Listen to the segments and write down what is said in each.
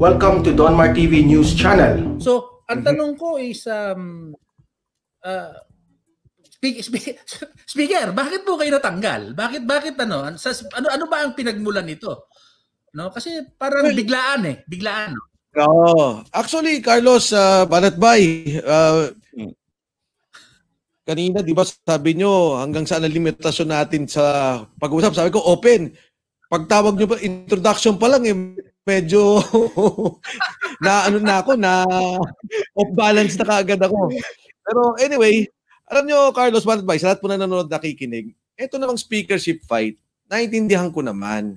Welcome to Donmar TV News Channel. So, ang tanong ko is, Speaker, bakit po kayo natanggal? Bakit ano? Ano ba ang pinagmulan nito? No, kasi parang biglaan no. Actually, Carlos, Banatbay, kanina, di ba sabi nyo, hanggang saan ang limitasyon natin sa pag-uusap? Sabi ko, open. Pagtawag nyo pa, introduction pa lang, medyo na off balance na kaagad ako. Pero anyway, alam nyo, Carlos, Banatbay, sa lahat po na nanonood nakikinig, ito namang speakership fight, naintindihan ko naman.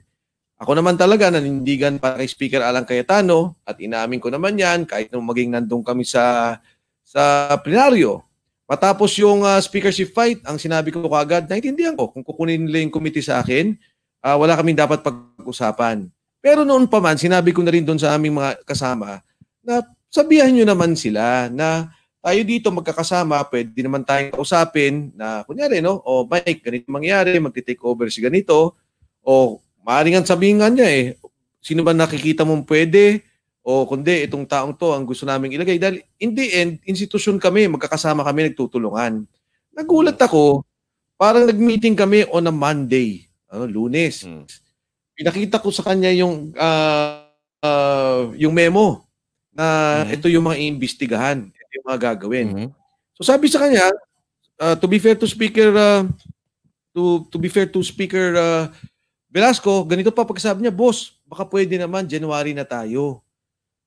Ako naman talaga nanindigan para kay Speaker Alan Cayetano at inaamin ko naman yan kahit nung maging nandun kami sa plenaryo. Matapos yung speakership fight, ang sinabi ko kaagad, naintindihan ko kung kukunin nila yung committee sa akin, wala kaming dapat pag-usapan. Pero noon pa man, sinabi ko na rin doon sa aming mga kasama na sabihan nyo naman sila na tayo dito magkakasama, pwede naman tayong kausapin na kunyari, no? O Mike, ganito mangyari, magti-take over si ganito, o maaaring ang sabihin nga niya sino ba nakikita mong pwede o kundi itong taong to ang gusto naming ilagay. Dahil in the end, institusyon kami, magkakasama kami, nagtutulungan. Nagulat ako, parang nag-meeting kami on a Monday, Lunes. Pinakita ko sa kanya yung memo na ito yung mga iimbestigahan, ito yung mga gagawin. So sabi sa kanya, to be fair to Speaker Velasco, ganito pa pagkasabi niya, boss, baka pwede naman, January na tayo.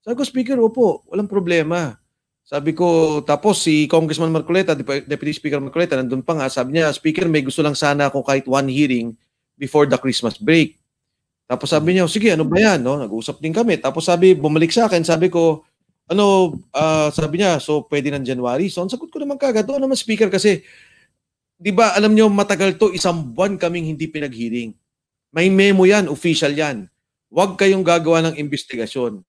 Sabi ko, Speaker, opo, walang problema. Sabi ko, tapos si Congressman Marcoleta, Deputy Speaker Marcoleta, nandun pa nga, sabi niya, Speaker, may gusto lang sana ako kahit one hearing before the Christmas break. Tapos sabi niya, sige, ano ba yan? No? Nag-uusap din kami. Tapos sabi, bumalik sa akin, sabi ko, sabi niya, so pwede ng January? So, ang sagot ko naman kagad, naman Speaker, kasi, di ba, alam niyo, matagal to, 1 buwan kaming hindi pinag-hearing. May memo yan, official yan. Huwag kayong gagawa ng investigasyon.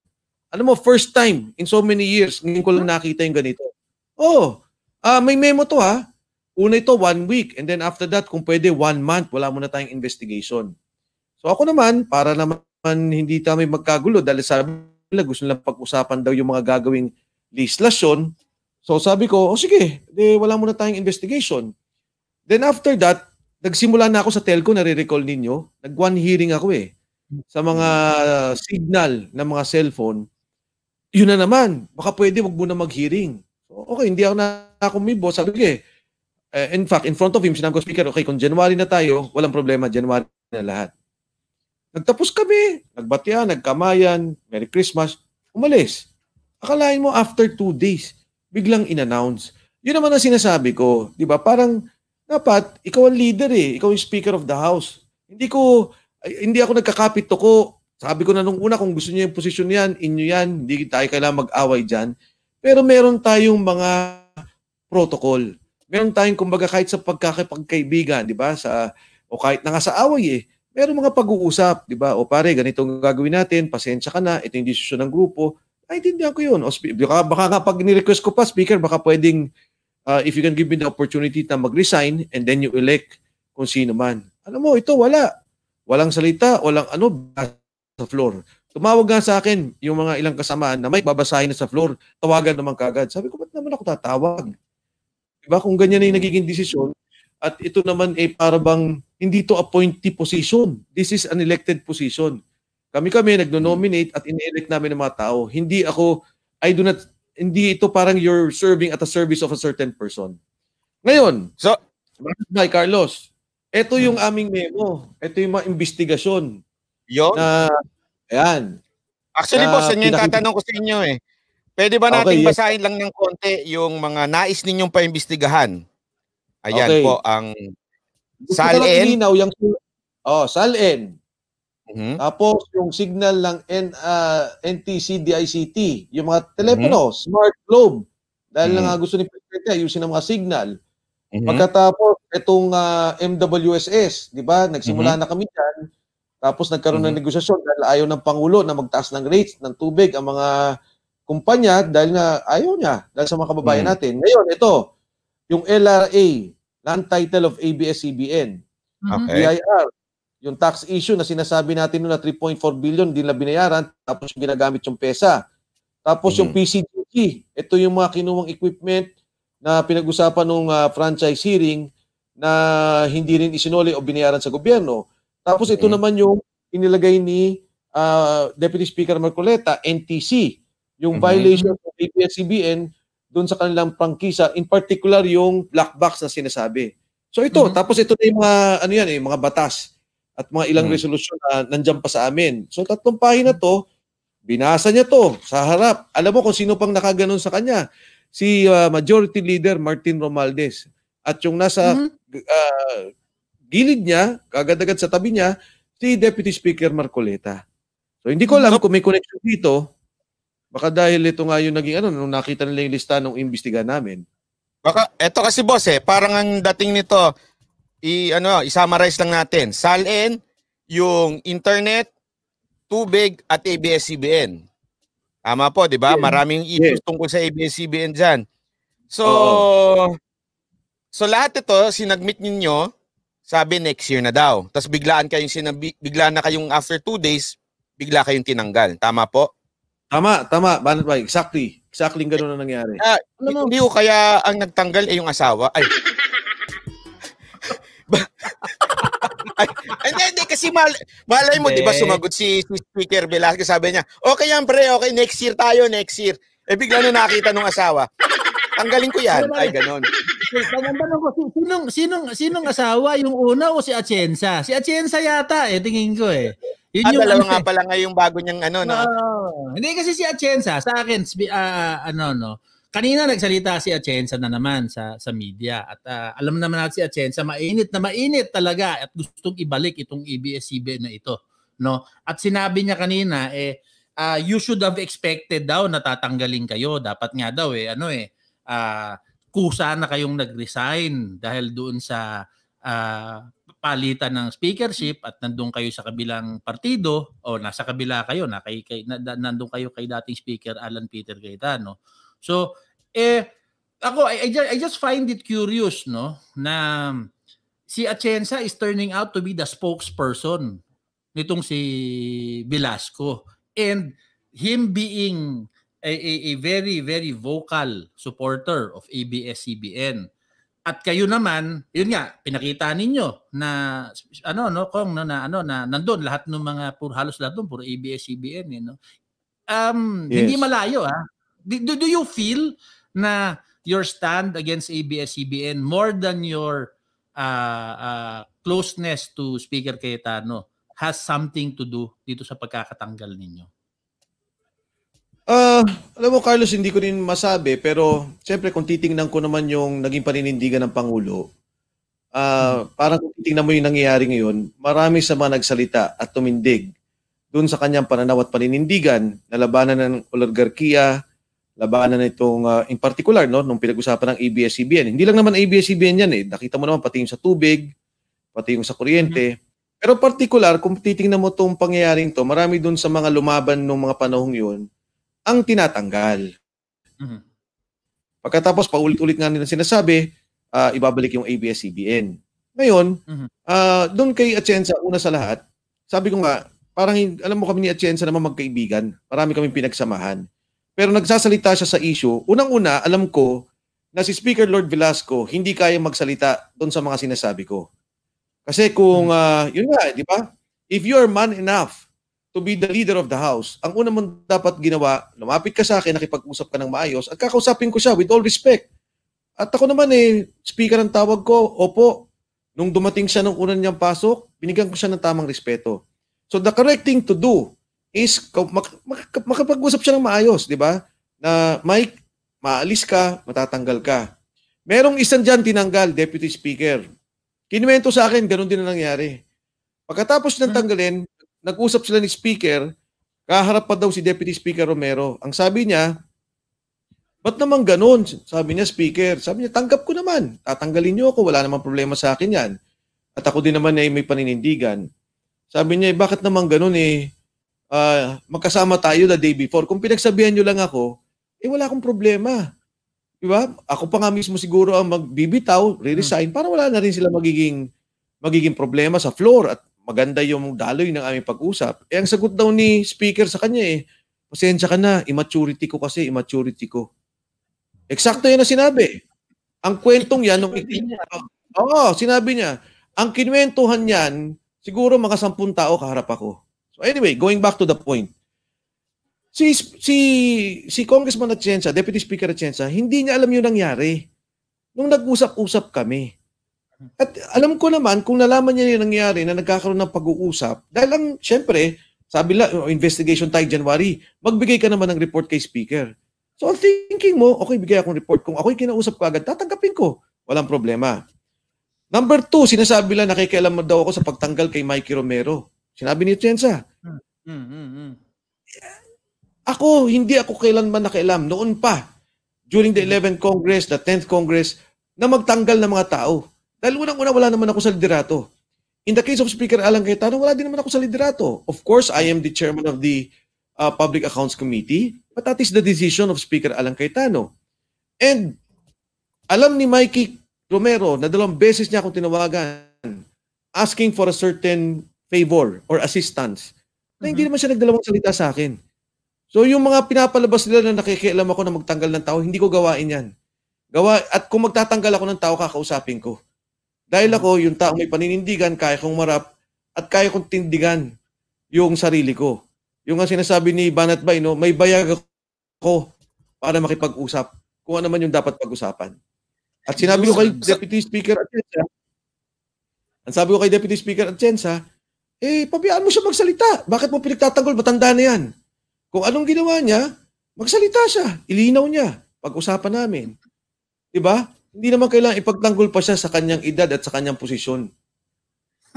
Alam mo, first time in so many years, ngayon ko lang nakita yung ganito. May memo to ha. Una ito, 1 week. And then after that, kung pwede, 1 month, wala muna tayong investigation. So ako naman, para naman hindi kami magkagulo, dahil sabi nila, gusto nilang pag-usapan daw yung mga gagawing legislasyon. So sabi ko, sige, wala muna tayong investigation. Then after that, nagsimula na ako sa telco, nare-recall ninyo. Nag-one hearing ako sa mga signal ng mga cellphone. Yun na naman, baka pwede wag muna mag-hearing. So, okay, hindi ako nakumibo. Sabi ko in fact, in front of him, sinabi ko, Speaker, okay, kung January na tayo, walang problema, January na lahat. Nagtapos kami, nagbatya, nagkamayan, Merry Christmas, umalis. Akalain mo, after 2 days, biglang in-announce. Yun naman ang sinasabi ko, di ba? Parang, dapat, ikaw ang leader ikaw yung Speaker of the House. Hindi ako nagkakapit ko. Sabi ko na nung una, kung gusto niyo yung posisyon yan, inyo yan, hindi tayo kailangan mag-away dyan. Pero meron tayong mga protocol. Meron tayong, kumbaga, kahit sa pagkakaibigan, di ba? O kahit na nga sa away meron mga pag-uusap, di ba? O pare, ganito ang gagawin natin, pasensya ka na, ito yung desisyon ng grupo. Naintindihan ko yun. O, baka nga pag ni-request ko pa, Speaker, baka pwedeng if you can give me the opportunity na mag-resign and then you elect kung sino man. Alam mo, ito wala. Walang salita, walang sa floor. Tumawag nga sa akin yung mga ilang kasamaan na may babasahin na sa floor, tawagan naman kagad. Sabi ko, ba't naman ako tatawag? Diba? Kung ganyan na yung nagiging desisyon, at ito naman para bang hindi to appointee position. This is an elected position. Kami nagno-nominate at ine-elect namin ng mga tao. Hindi ito parang you're serving at the service of a certain person. Ngayon, Mike Carlos, ito yung aming memo. Ito yung mga investigasyon. Yun? Ayan. Actually, boss, yun yung tatanong ko sa inyo Pwede ba natin basahin lang ng konti yung mga nais ninyong paimbestigahan? Ayan po ang SALN. SALN. Tapos yung signal ng NTC DICT, yung mga telepono, Smart Globe. Dahil nga gusto ni Presidente ayusin ang mga signal. Pagkatapos itong MWSS, di ba? Nagsimula na kami diyan. Tapos nagkaroon ng negosasyon dahil ayaw ng Pangulo na magtaas ng rates ng tubig ang mga kumpanya dahil nga ayaw niya dahil sa mga kababayan natin. Ngayon, ito, yung LRA, Land Title of ABS-CBN, BIR, Yung tax issue na sinasabi natin noon na 3.4 billion, hindi na binayaran, tapos ginagamit yung PESA. Tapos yung PCGC, ito yung mga kinuwang equipment na pinag-usapan nung franchise hearing na hindi rin isinuli o binayaran sa gobyerno. Tapos ito naman yung inilagay ni Deputy Speaker Marcoleta, NTC, yung violation of ABS-CBN doon sa kanilang prangkisa, in particular yung black box na sinasabi. So ito, tapos ito na yung mga, mga batas at mga ilang resolusyon na nandyan pa sa amin. So 3 pahina to, binasa niya to sa harap. Alam mo kung sino pang nakaganon sa kanya? Si Majority Leader Martin Romualdez. At yung nasa gilid niya, kagad-agad sa tabi niya, si Deputy Speaker Marcoleta. So hindi ko alam kung may connection dito. Baka dahil ito nga yung naging nung nakita nila yung lista ng imbestiga namin. Baka, eto kasi boss parang ang dating nito, i-summarize lang natin. Salin, yung internet, tubig, at ABS-CBN. Tama po, di ba? Maraming issues tungkol sa ABS-CBN dyan. So, so lahat ito, sinagmit ninyo, sabi next year na daw. Tapos bigla na kayong after 2 days, bigla kayong tinanggal. Tama po? Tama. Exactly. Exactly gano'n na nangyari. Hindi ko kaya ang nagtanggal yung asawa. Hindi kasi malay mo, di ba sumagot si Speaker Velasquez, sabi niya, okay yan pre, okay, next year tayo, next year. Bigla na nakita nung asawa, tanggalin ko yan. Ay, ganon. Sinong asawa, yung una o si Atienza? Si Atienza yata tingin ko Yun yung dalawa nga pala ngayong bago niyang Hindi kasi si Atienza, sa akin, kanina nagsalita si Atienza na naman sa media at alam naman natin si Atienza mainit talaga at gustong ibalik itong ABS-CBN na ito, no? At sinabi niya kanina you should have expected daw na tatanggalin kayo, dapat nga daw kusa na kayong nag-resign dahil doon sa palitan ng speakership at nandun kayo sa kabilang partido o nasa kabila kayo nandun kayo kay dating Speaker Alan Peter Cayetano. So, ako, I just find it curious, no, na si Atienza is turning out to be the spokesperson nitong si Velasco. And him being a very, very vocal supporter of ABS-CBN. At kayo naman, yun nga, pinakita ninyo na nandun lahat ng mga halos lahat doon puro ABS-CBN Hindi malayo Do you feel na your stand against ABS-CBN more than your closeness to Speaker Cayetano has something to do dito sa pagkakatanggal ninyo? Alam mo Carlos, hindi ko rin masabi, pero siyempre kung titingnan ko naman yung naging paninindigan ng Pangulo, parang kung titingnan mo yung nangyayari ngayon, marami sa mga nagsalita at tumindig doon sa kanyang pananaw at paninindigan na labanan ng oligarkiya, labanan itong in particular nung pinag-usapan ng ABS-CBN. Hindi lang naman ABS-CBN yan Nakita mo naman pati yung sa tubig, pati yung sa kuryente. Pero particular, kung titingnan mo itong pangyayaring to, marami doon sa mga lumaban ng mga panahong yun, ang tinatanggal. Pagkatapos, paulit-ulit nga nila sinasabi, ibabalik yung ABS-CBN. Ngayon, doon kay Atienza, una sa lahat, sabi ko nga, parang alam mo kami ni Atienza naman magkaibigan, marami kaming pinagsamahan. Pero nagsasalita siya sa issue, unang-una, alam ko na si Speaker Lord Velasco hindi kaya magsalita doon sa mga sinasabi ko. Kasi kung, yun nga, di ba? If you are man enough to be the leader of the house, ang una mong dapat ginawa, lumapit ka sa akin, nakipag-usap ka ng maayos, at kakausapin ko siya with all respect. At ako naman speaker ang tawag ko, opo, nung dumating siya nung una niyang pasok, binigyan ko siya ng tamang respeto. So the correct thing to do is makapag-usap siya ng maayos, di ba? Na Mike, maalis ka, matatanggal ka. Merong isang dyan tinanggal, Deputy Speaker. Kinuwento sa akin, ganun din na nangyari. Pagkatapos ng tanggalin, nag-usap sila ni Speaker, kaharap pa daw si Deputy Speaker Romero. Ang sabi niya, ba't naman ganun? Sabi niya, Speaker. Sabi niya, tanggap ko naman. Tatanggalin niyo ako, wala namang problema sa akin yan. At ako din naman may paninindigan. Sabi niya, bakit naman ganun magkasama tayo the day before. Kung pinagsabihan niyo lang ako, wala akong problema. Diba? Ako pa nga mismo siguro ang magbibitaw, re-resign, para wala na rin sila magiging problema sa floor at maganda yung daloy ng aming pag-usap. Eh, ang sagot daw ni speaker sa kanya pasensya ka na, immaturity ko. Eksakto yan na sinabi. Ang kwentong yan, sinabi niya, ang kinwentuhan yan, siguro mga 10 tao kaharap ako. So anyway, going back to the point. Si Congressman Atienza, Deputy Speaker Atienza, hindi niya alam yung nangyari. Nung nag-usap-usap kami. At alam ko naman, kung nalaman niya yung nangyari na nagkakaroon ng pag-uusap, dahil syempre, sabi lang, investigation tayo January, magbigay ka naman ng report kay Speaker. So thinking mo, okay, bigay akong report. Kung ako'y kinausap ko agad, tatanggapin ko. Walang problema. Number 2, sinasabi lang nakikialam daw ako sa pagtanggal kay Mikey Romero. Sinabi ni Atienza. Hindi ako kailanman nakialam. Noon pa, during the 11th Congress, the 10th Congress, na magtanggal ng mga tao. Dahil unang-una wala naman ako sa liderato. In the case of Speaker Alan Cayetano, wala din naman ako sa liderato. Of course, I am the chairman of the Public Accounts Committee, but that is the decision of Speaker Alan Cayetano. And alam ni Mikey Romero na 2 beses niya akong tinawagan asking for a certain favor or assistance na hindi naman siya nagdalawang salita sa akin. So yung mga pinapalabas nila na nakikialam ako na magtanggal ng tao, hindi ko gawain yan. At kung magtatanggal ako ng tao, kakausapin ko. Dahil ako, yung tao may paninindigan, kaya kong marap at kaya kong tindigan yung sarili ko. Yung nga sinasabi ni Banat Bay, may bayag ako para makipag-usap kung ano man yung dapat pag-usapan. At sinabi ko kay Deputy Speaker Atienza, pabayaan mo siya magsalita. Bakit mo pinagtatanggol? Matanda na yan. Kung anong ginawa niya, magsalita siya. Ilinaw niya. Pag-usapan namin. Diba? Hindi naman kailangan ipagtanggol pa siya sa kanyang edad at sa kanyang posisyon.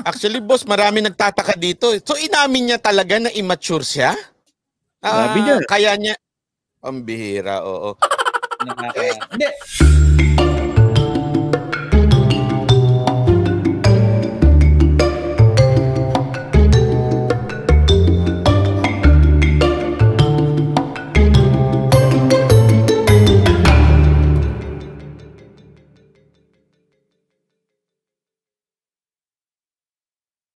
Actually, boss, marami nagtataka dito. So, inamin niya talaga na immature siya? Sabi niya. Kaya niya, ang bihira, oo. Hindi.